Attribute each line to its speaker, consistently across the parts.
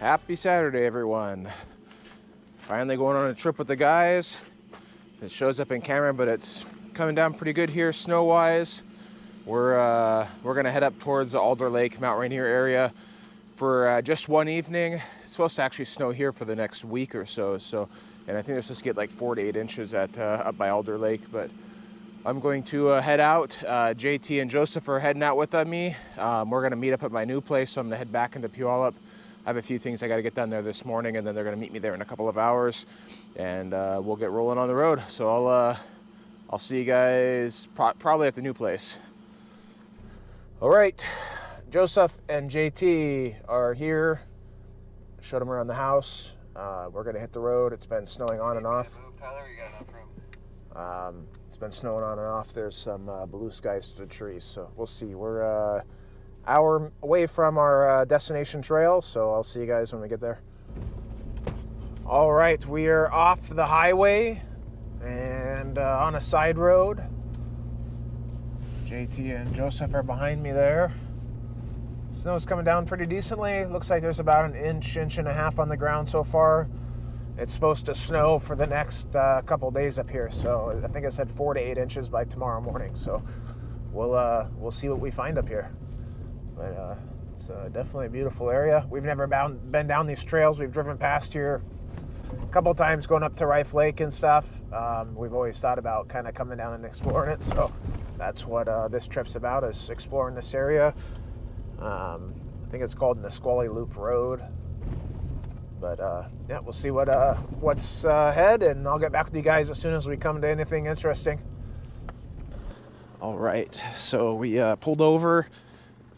Speaker 1: Happy Saturday, everyone. Finally going on a trip with the guys. It shows up in camera, but it's coming down pretty good here snow-wise. We're gonna head up towards the Alder Lake, Mt Rainier area for just one evening. It's supposed to actually snow here for the next week or so. And I think they're supposed to get like 4 to 8 inches at up by Alder Lake. But I'm going to head out. JT and Joseph are heading out with me. We're gonna meet up at my new place, so I'm gonna head back into Puyallup. I have a few things I got to get done there this morning, and then they're going to meet me there in a couple of hours, and we'll get rolling on the road. So I'll see you guys probably at the new place. All right, Joseph and JT are here. Showed them around the house. We're going to hit the road. It's been snowing on and off. It's been snowing on and off. There's some blue skies to the trees, so we'll see. We're hour away from our destination trail, so I'll see you guys when we get there. All right, we are off the highway and on a side road. JT and Joseph are behind me there. Snow's coming down pretty decently. Looks like there's about an inch and a half on the ground so far. It's supposed to snow for the next couple days up here, so I think I said 4 to 8 inches by tomorrow morning. So we'll see what we find up here. But it's definitely a beautiful area. We've never been down these trails. We've driven past here a couple times going up to Rife Lake and stuff. We've always thought about kind of coming down and exploring it. So that's what this trip's about, is exploring this area. I think it's called Nisqually Loop Road. But yeah, we'll see what's ahead, and I'll get back with you guys as soon as we come to anything interesting. All right, so we pulled over,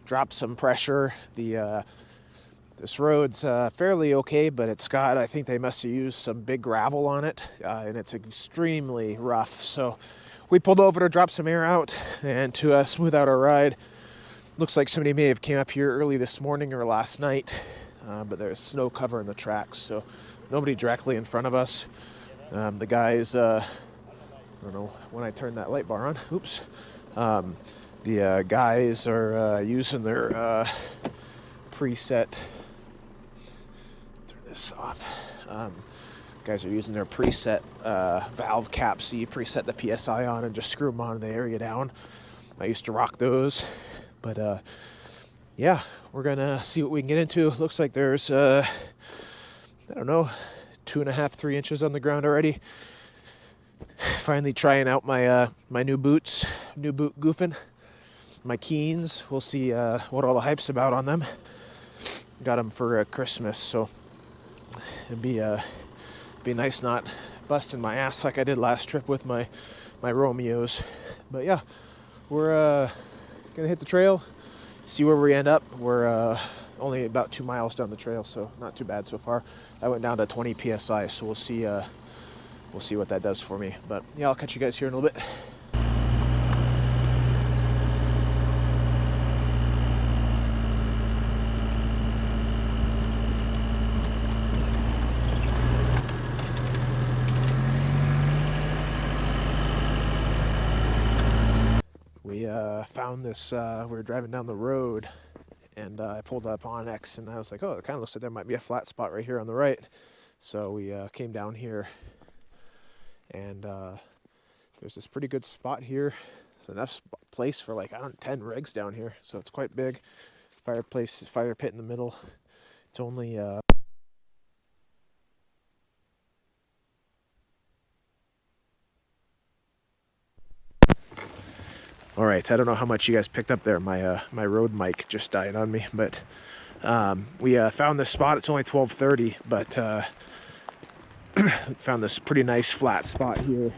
Speaker 1: dropped some pressure. This road's fairly okay, but it's got, I think they must have used some big gravel on it, and it's extremely rough. So we pulled over to drop some air out and to smooth out our ride. Looks like somebody may have came up here early this morning or last night, but there's snow covering the tracks, so nobody directly in front of us. The guys, I don't know when I turned that light bar on, oops. The guys are using their preset, turn this off. Guys are using their preset valve caps, so you preset the PSI on and just screw them on and they air you down. I used to rock those, but yeah, we're gonna see what we can get into. Looks like there's, I don't know, 2.5, 3 inches on the ground already. Finally trying out my my new boot goofing. My Keens, we'll see what all the hype's about on them. Got them for Christmas, so it'd be nice not busting my ass like I did last trip with my Romeos. But yeah, we're gonna hit the trail, see where we end up. We're only about 2 miles down the trail, so not too bad so far. I went down to 20 psi, so we'll see what that does for me. But yeah, I'll catch you guys here in a little bit. We found this, we were driving down the road, and I pulled up on X, and I was like, oh, it kind of looks like there might be a flat spot right here on the right. So we came down here, and there's this pretty good spot here. It's enough place for like, I don't know, 10 rigs down here, so it's quite big. Fire pit in the middle. It's only all right, I don't know how much you guys picked up there. My my Rode mic just died on me, but we found this spot. It's only 12:30, but found this pretty nice flat spot here.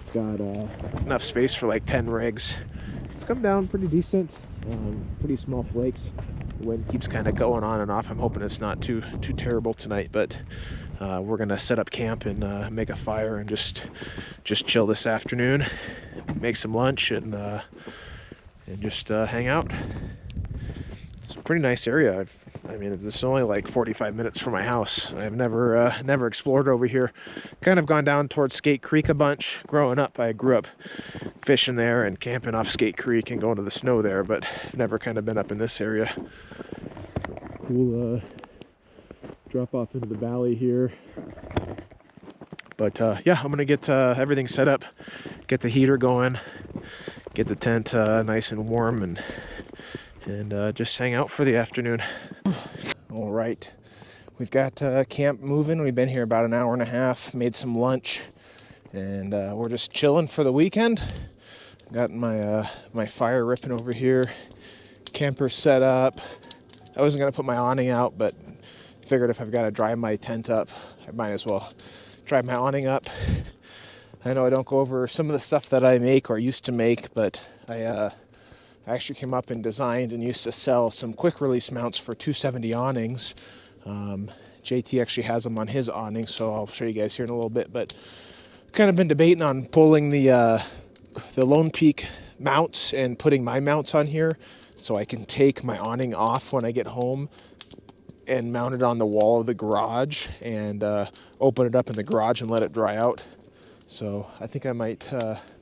Speaker 1: It's got enough space for like 10 rigs. It's come down pretty decent, pretty small flakes. The wind keeps kind of going on and off. I'm hoping it's not too terrible tonight, but we're gonna set up camp and make a fire and just chill this afternoon, make some lunch, and just hang out. It's a pretty nice area. I mean, it's only like 45 minutes from my house. I've never explored over here. Kind of gone down towards Skate Creek a bunch. Growing up, I grew up fishing there and camping off Skate Creek and going to the snow there, but I've never kind of been up in this area. drop off into the valley here. But yeah, I'm gonna get everything set up, get the heater going, get the tent nice and warm, and just hang out for the afternoon. All right, we've got camp moving. We've been here about an hour and a half, made some lunch, and we're just chilling for the weekend. Got my my fire ripping over here, camper set up. I wasn't gonna put my awning out, but figured if I've got to dry my tent up, I might as well dry my awning up. I know I don't go over some of the stuff that I make or used to make, but I actually came up and designed and used to sell some quick release mounts for 270 awnings. JT actually has them on his awning, so I'll show you guys here in a little bit. But kind of been debating on pulling the Lone Peak mounts and putting my mounts on here, so I can take my awning off when I get home and mount it on the wall of the garage and open it up in the garage and let it dry out. So I think I might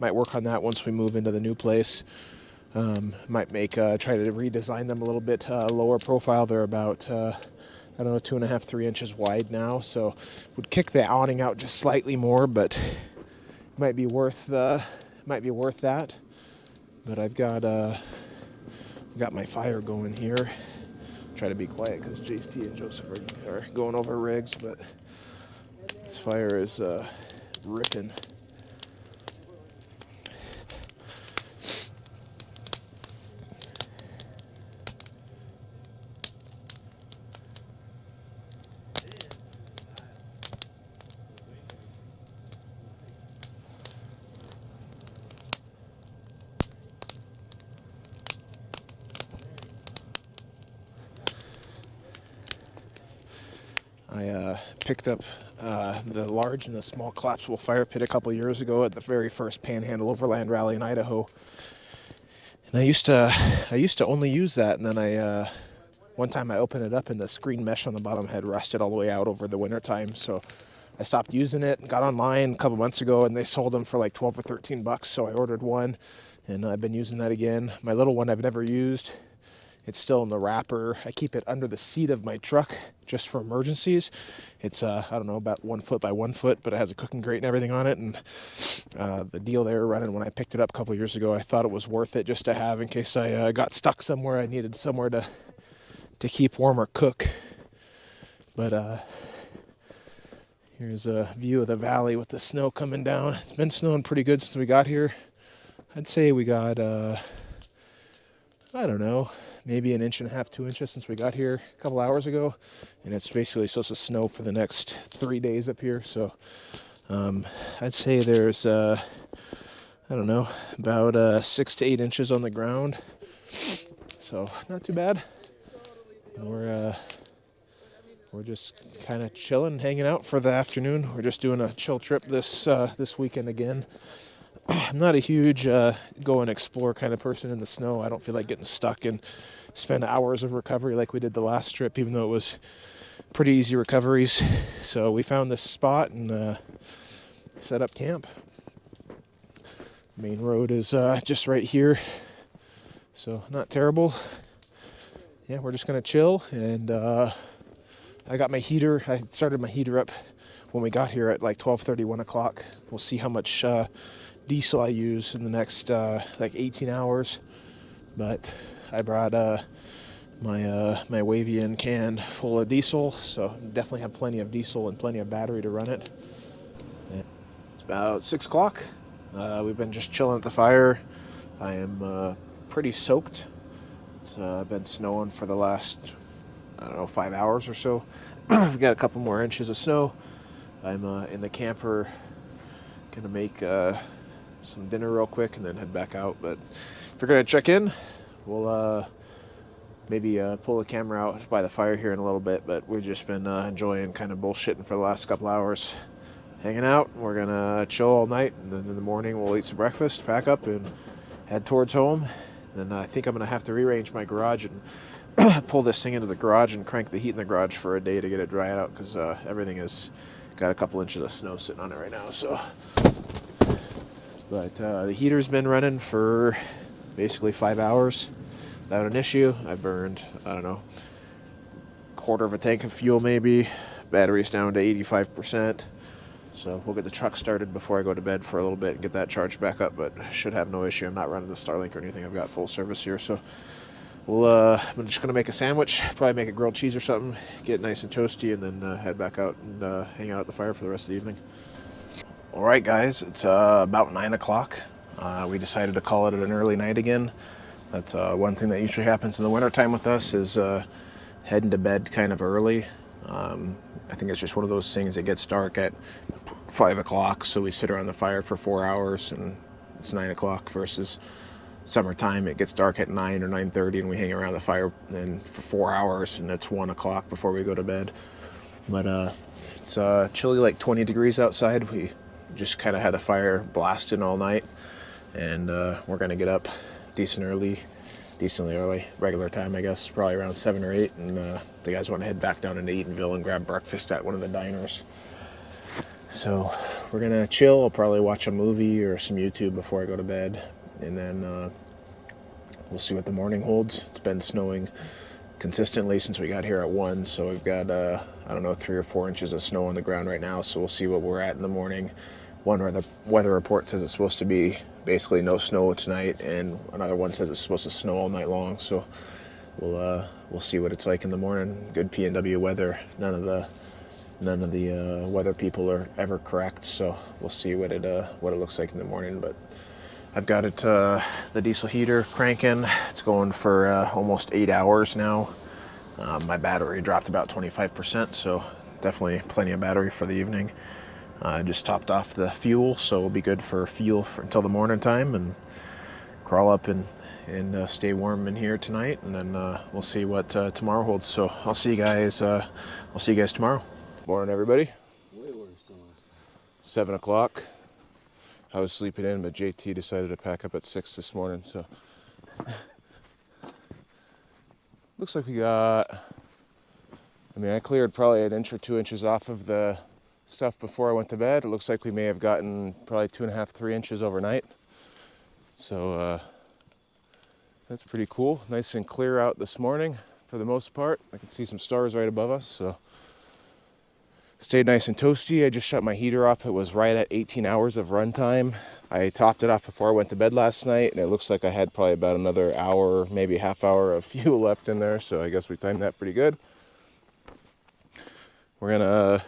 Speaker 1: work on that once we move into the new place. Might try to redesign them a little bit lower profile. They're about I don't know, 2.5, 3 inches wide now. So would kick the awning out just slightly more, but might be worth that. But I've got my fire going here. Try to be quiet because JT and Joseph are going over rigs, but this fire is ripping. I picked up the large and the small collapsible fire pit a couple years ago at the very first Panhandle Overland Rally in Idaho. And I used to only use that, and then one time I opened it up and the screen mesh on the bottom had rusted all the way out over the winter time. So I stopped using it, got online a couple months ago, and they sold them for like 12 or 13 bucks. So I ordered one, and I've been using that again. My little one I've never used. It's still in the wrapper. I keep it under the seat of my truck just for emergencies. It's, I don't know, about 1 foot by 1 foot, but it has a cooking grate and everything on it. And the deal they were running when I picked it up a couple years ago, I thought it was worth it just to have in case I got stuck somewhere. I needed somewhere to keep warm or cook. But here's a view of the valley with the snow coming down. It's been snowing pretty good since we got here. I'd say we got, I don't know, maybe 1.5 inches, 2 inches since we got here a couple hours ago. And it's basically supposed to snow for the next 3 days up here. So I'd say there's, I don't know, about 6 to 8 inches on the ground. So not too bad. We're just kind of chilling, hanging out for the afternoon. We're just doing a chill trip this weekend again. I'm not a huge go and explore kind of person in the snow. I don't feel like getting stuck and spend hours of recovery like we did the last trip, even though it was pretty easy recoveries. So we found this spot and set up camp. Main road is just right here, so not terrible. Yeah, we're just gonna chill, and I got my heater. I started my heater up when we got here at like 12:30, 1 o'clock. We'll see how much diesel I use in the next like 18 hours. But I brought my Wavian can full of diesel, so definitely have plenty of diesel and plenty of battery to run it. And it's about 6 o'clock. We've been just chilling at the fire. I am pretty soaked. It's been snowing for the last, I don't know, 5 hours or so. We've got a couple more inches of snow. I'm in the camper, gonna make some dinner real quick and then head back out. But if you're gonna check in, we'll maybe pull the camera out by the fire here in a little bit. But we've just been enjoying kind of bullshitting for the last couple hours, hanging out. We're gonna chill all night, and then in the morning we'll eat some breakfast, pack up, and head towards home. Then I think I'm gonna have to rearrange my garage and pull this thing into the garage and crank the heat in the garage for a day to get it dried out, because everything has got a couple inches of snow sitting on it right now. So, but the heater's been running for basically 5 hours without an issue. I burned, I don't know, quarter of a tank of fuel maybe. Battery's down to 85%. So we'll get the truck started before I go to bed for a little bit and get that charged back up, but should have no issue. I'm not running the Starlink or anything. I've got full service here. So I'm just going to make a sandwich, probably make a grilled cheese or something, get it nice and toasty, and then head back out and hang out at the fire for the rest of the evening. All right, guys, it's about 9 o'clock. We decided to call it an early night again. That's one thing that usually happens in the wintertime with us is heading to bed kind of early. I think it's just one of those things. It gets dark at 5 o'clock, so we sit around the fire for 4 hours, and it's 9 o'clock versus summertime. It gets dark at 9 or 9:30, and we hang around the fire then for 4 hours, and it's 1 o'clock before we go to bed. But it's chilly, like 20 degrees outside. We just kind of had the fire blasting all night, and we're gonna get up decently early, regular time, I guess, probably around 7 or 8, and the guys want to head back down into Eatonville and grab breakfast at one of the diners. So we're gonna chill. I'll probably watch a movie or some YouTube before I go to bed, and then we'll see what the morning holds. It's been snowing consistently since we got here at 1, so we've got I don't know, 3 or 4 inches of snow on the ground right now, so we'll see what we're at in the morning. One where the weather report says it's supposed to be basically no snow tonight, and another one says it's supposed to snow all night long. So we'll see what it's like in the morning. Good PNW weather. None of the weather people are ever correct, so we'll see what it looks like in the morning. But I've got it the diesel heater cranking. It's going for almost 8 hours now. My battery dropped about 25%, so definitely plenty of battery for the evening. I just topped off the fuel, so we'll be good for fuel until the morning time, and crawl up and stay warm in here tonight, and then we'll see what tomorrow holds. So I'll see you guys. I'll see you guys tomorrow. Morning, everybody. 7 o'clock. I was sleeping in, but JT decided to pack up at 6 this morning. So looks like we got. I cleared probably an inch or 2 inches off of the stuff before I went to bed. It looks like we may have gotten probably 2.5, 3 inches overnight. So that's pretty cool. Nice and clear out this morning for the most part. I can see some stars right above us, so stayed nice and toasty. I just shut my heater off. It was right at 18 hours of runtime. I topped it off before I went to bed last night, and it looks like I had probably about another hour, maybe half hour of fuel left in there, so I guess we timed that pretty good. We're gonna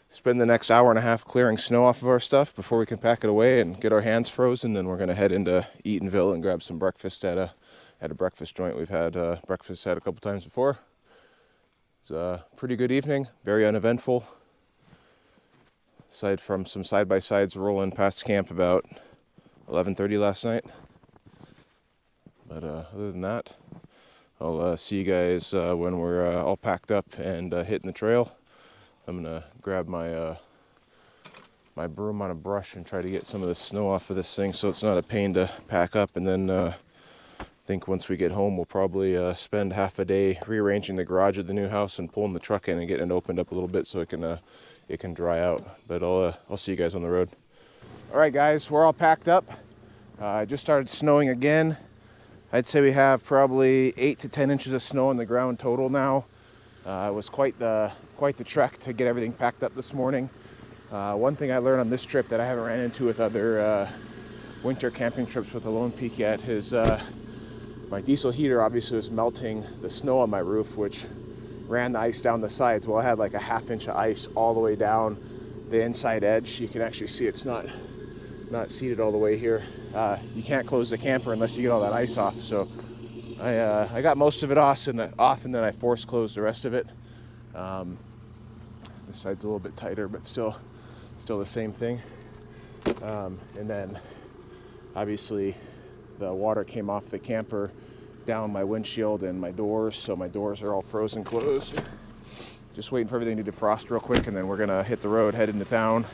Speaker 1: spend the next hour and a half clearing snow off of our stuff before we can pack it away and get our hands frozen. Then we're going to head into Eatonville and grab some breakfast at a breakfast joint. We've had breakfast at a couple times before. It's a pretty good evening, very uneventful. Aside from some side-by-sides rolling past camp about 11:30 last night. But other than that, I'll see you guys when we're all packed up and hitting the trail. I'm gonna grab my my broom on a brush and try to get some of the snow off of this thing so it's not a pain to pack up. And then I think once we get home, we'll probably spend half a day rearranging the garage of the new house and pulling the truck in and getting it opened up a little bit so it can dry out. But I'll see you guys on the road. All right, guys, we're all packed up. It just started snowing again. I'd say we have probably 8 to 10 inches of snow on the ground total now. It was quite the trek to get everything packed up this morning. One thing I learned on this trip that I haven't ran into with other winter camping trips with a Lone Peak yet is my diesel heater obviously was melting the snow on my roof, which ran the ice down the sides. Well, I had like a half inch of ice all the way down the inside edge. You can actually see it's not seated all the way here. You can't close the camper unless you get all that ice off. So I got most of it off, and then I force closed the rest of it. This side's a little bit tighter, but still the same thing. And then obviously the water came off the camper down my windshield and my doors, so my doors are all frozen closed. Just waiting for everything to defrost real quick, and then we're gonna hit the road, head into town.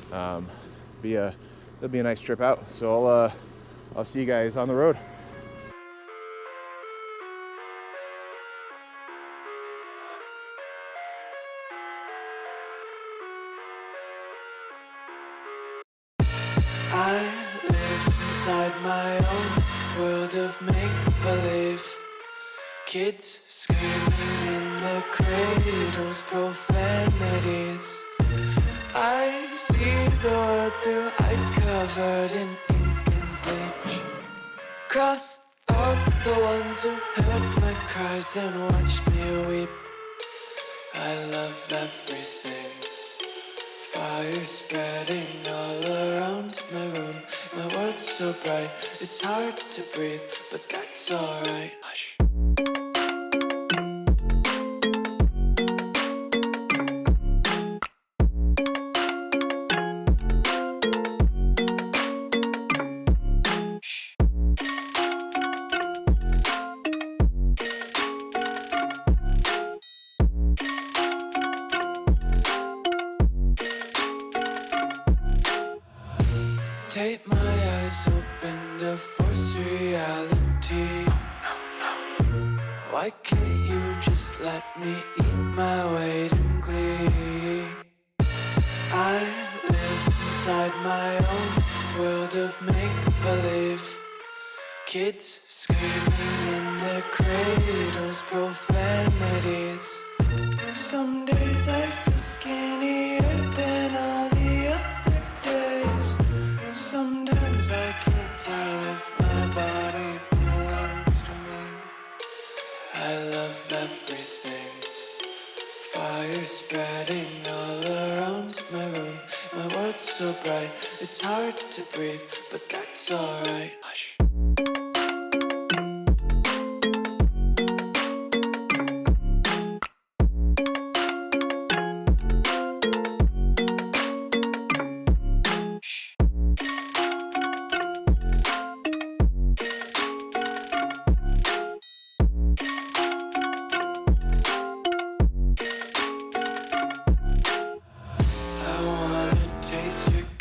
Speaker 1: It'll be a nice trip out. So I'll see you guys on the road.
Speaker 2: I live inside my own world of make-believe. Kids screaming in the the cradle's profanities. I see the world through eyes covered in ink and bleach. Cross out the ones who heard my cries and watched me weep. I love everything. Fire spreading all around my room. My world's so bright, it's hard to breathe, but that's alright. Hush. Take my eyes open to force reality. Why can't you just let me eat my weight in glee? I live inside my own world of make-believe. Kids screaming in their cradles, profanities. Some days I feel skinnier than all the other days. Sometimes I can't tell if my body belongs to me. I love everything. Fire spreading all around my room. My world's so bright, it's hard to breathe, but that's alright. Hush.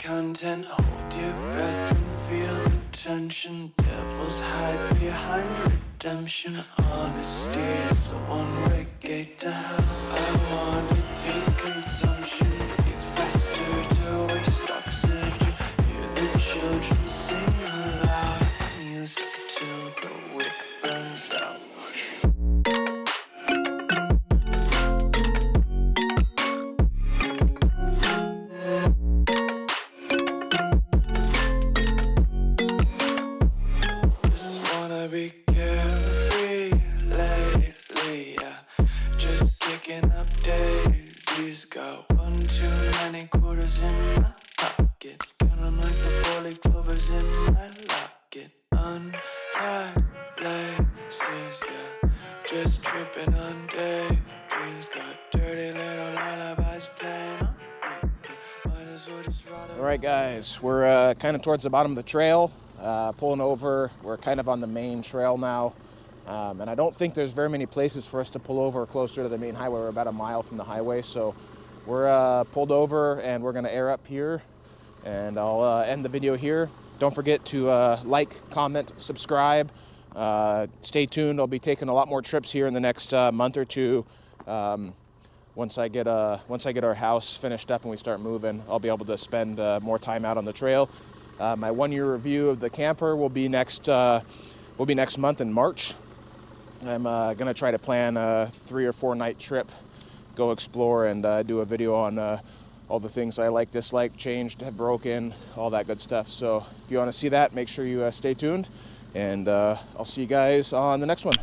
Speaker 2: Content, hold your breath and feel the tension. Devils hide behind redemption. Honesty is a one-way gate to hell. I wanna taste consumption. Breathe faster to waste oxygen. Hear the children sing aloud. It's music till the wick burns out. Be carefree lately, yeah. Just kicking up daisies. Got one too many quarters in my pockets. Count 'em like the 4-leaf clovers in my locket. Untied laces, yeah. Just tripping on daydreams. Got dirty little lullabies playing on repeat. Might as well just ride.
Speaker 1: All right, guys, we're kind of towards the bottom of the trail. Pulling over. We're kind of on the main trail now, and I don't think there's very many places for us to pull over closer to the main highway. We're about a mile from the highway, so we're pulled over and we're going to air up here, and I'll end the video here. Don't forget to like, comment, subscribe. Stay tuned. I'll be taking a lot more trips here in the next month or two. Once I get our house finished up and we start moving, I'll be able to spend more time out on the trail. My 1-year review of the camper will be next month in March. I'm gonna try to plan a 3 or 4 night trip, go explore and do a video on all the things I like, dislike, changed, have broken, all that good stuff. So if you want to see that, make sure you stay tuned, and I'll see you guys on the next one.